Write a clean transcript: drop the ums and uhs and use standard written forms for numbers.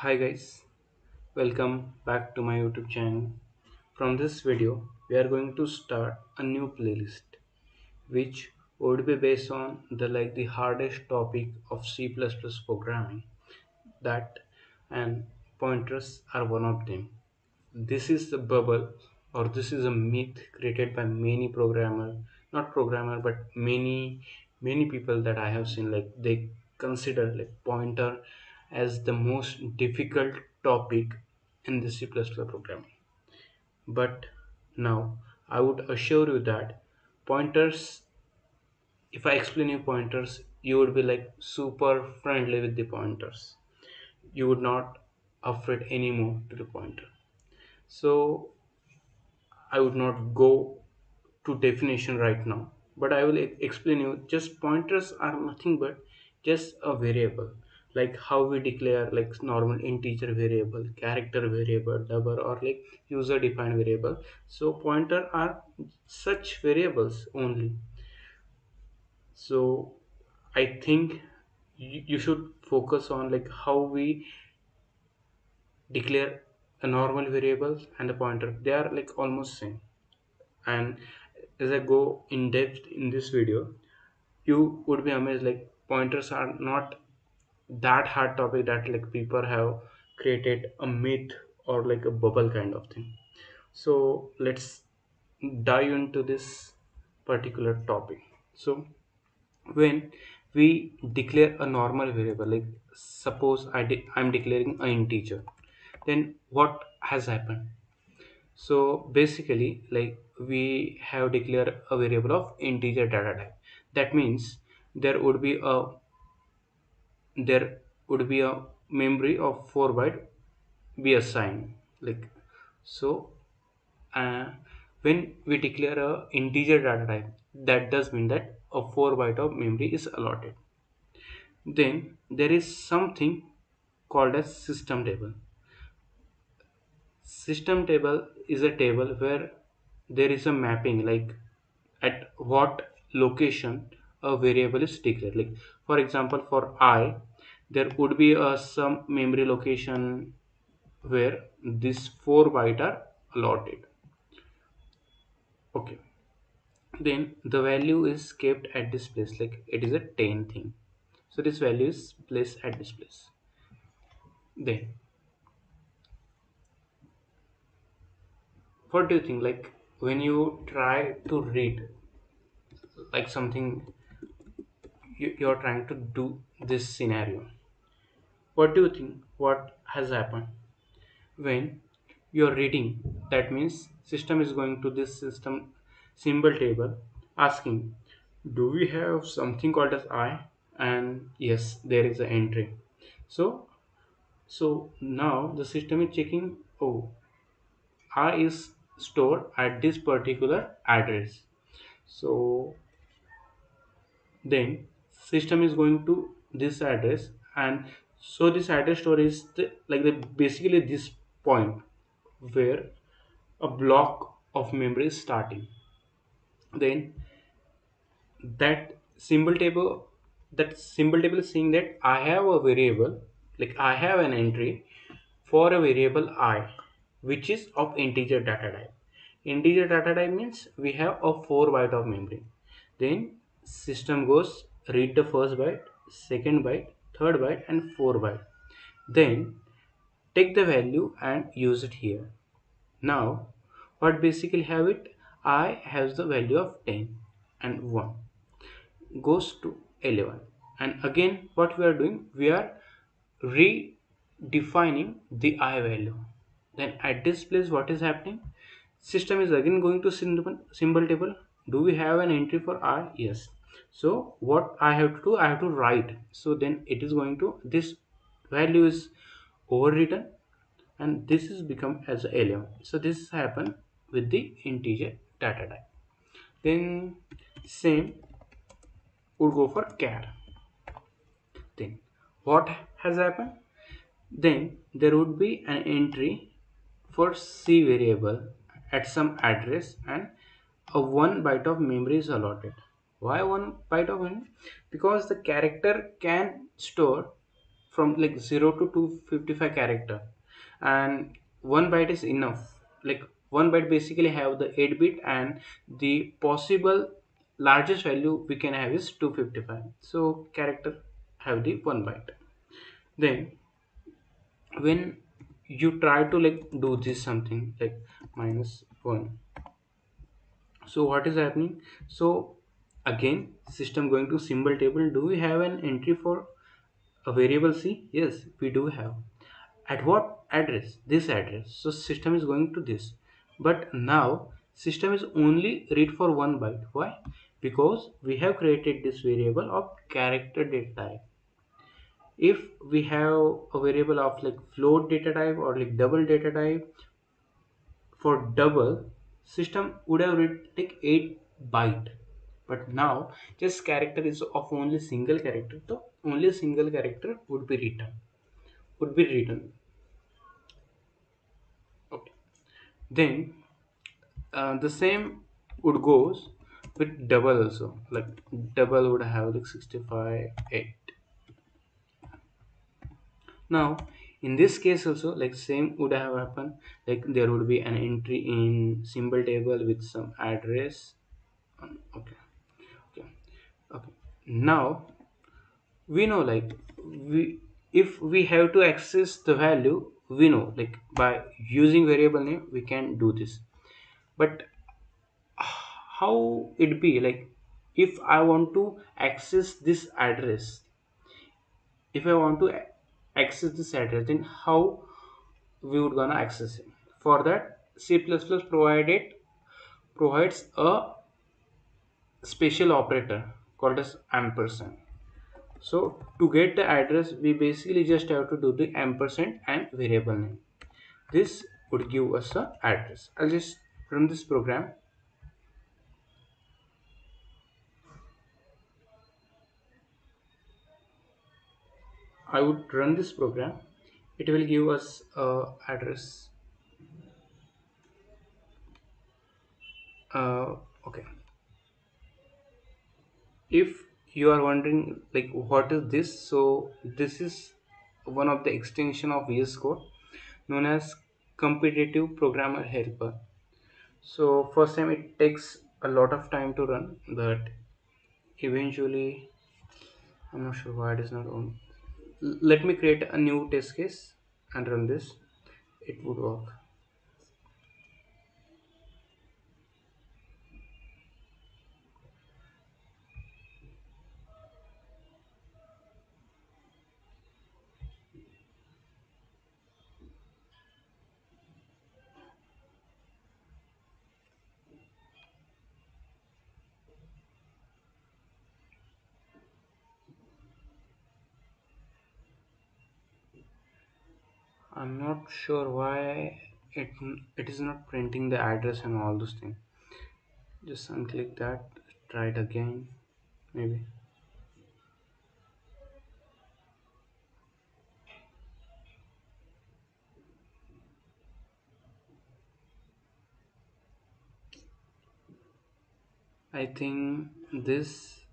Hi guys, welcome back to my YouTube channel. From this video, we are going to start a new playlist which would be based on the hardest topic of C++ programming, that and pointers are one of them. This is the bubble, or this is a myth created by many programmer, not programmer but many people that I have seen. Like they consider like pointer as the most difficult topic in the C++ programming. But now I would assure you that pointers, if I explain you pointers, you would be like super friendly with the pointers. You would not afraid anymore to the pointer. So I would not go to definition right now, but I will explain you. Just pointers are nothing but just a variable, like how we declare like normal integer variable, character variable, double, or like user defined variable. So pointer are such variables only. So I think you should focus on like how we declare a normal variable and a pointer. They are like almost same. And as I go in depth in this video, you would be amazed like pointers are not that hard topic that like people have created a myth or like a bubble kind of thing. So let's dive into this particular topic. So when we declare a normal variable, like suppose I'm declaring an integer, then what has happened? So basically, like we have declared a variable of integer data type. That means there would be a there would be a memory of 4 byte be assigned. Like so, uh, when we declare a integer data type, that does mean that a 4 byte of memory is allotted. Then there is something called as system table. System table is a table where there is a mapping, like at what location a variable is declared. Like for example, for I, there would be a some memory location where these 4 byte are allotted. Okay, then the value is kept at this place, like it is a 10 thing. So this value is placed at this place. Then what do you think, like when you try to read like something, you're trying to do this scenario, what do you think what has happened when you're reading? That means system is going to this system symbol table, asking, do we have something called as I? And yes, there is an entry. So so now the system is checking, oh, I is stored at this particular address. So then system is going to this address, and so this address store is the basically this point where a block of memory is starting. Then that symbol table is saying that I have a variable, like I have an entry for a variable I, which is of integer data type. Integer data type means we have a 4 byte of memory. Then system goes read the first byte, second byte, third byte, and 4 byte. Then take the value and use it here. Now what basically have it, I has the value of 10 and 1 goes to 11. And again what we are doing, we are redefining the I value. Then at this place what is happening, system is again going to symbol table. Do we have an entry for I? Yes. So what I have to do, I have to write. So then it is going to this value is overwritten, and this is become as 11. So this happen with the integer data type. Then same would go for char. Then what has happened, then there would be an entry for C variable at some address, and a 1 byte of memory is allotted. Why 1 byte of memory? Because the character can store from like 0 to 255 character, and 1 byte is enough. Like 1 byte basically have the 8 bit, and the possible largest value we can have is 255, so character have the 1 byte. Then when you try to like do this something like -1, so what is happening? So again, system going to symbol table. Do we have an entry for a variable c? Yes, we do have. At what address? This address. So system is going to this, but now system is only read for 1 byte. Why? Because we have created this variable of character data type. If we have a variable of like float data type or like double data type, for double, system would have read like 8 byte, but now just character is of only single character, so only a single character would be written. Okay. Then the same would goes with double also. Like double would have like 65 8. Now in this case also like same would have happened. Like there would be an entry in symbol table with some address. Okay. Okay. Okay. Now we know like we if we have to access the value, we know like by using variable name we can do this. But how it be like if I want to access this address, if I want to access this address, then how we would gonna access it? For that, c++ provides a special operator called as ampersand. So to get the address, we basically just have to do the ampersand and variable name. This would give us a address. I'll just run this program. I would run this program. It will give us a address. Okay. If you are wondering like what is this, so this is one of the extension of VS Code known as competitive programmer helper. So first time it takes a lot of time to run, but eventually I'm not sure why it is not on. Let me create a new test case and run this. It would work. I'm not sure why it is not printing the address and all those things. Just unclick that. Try it again. Maybe. I think this.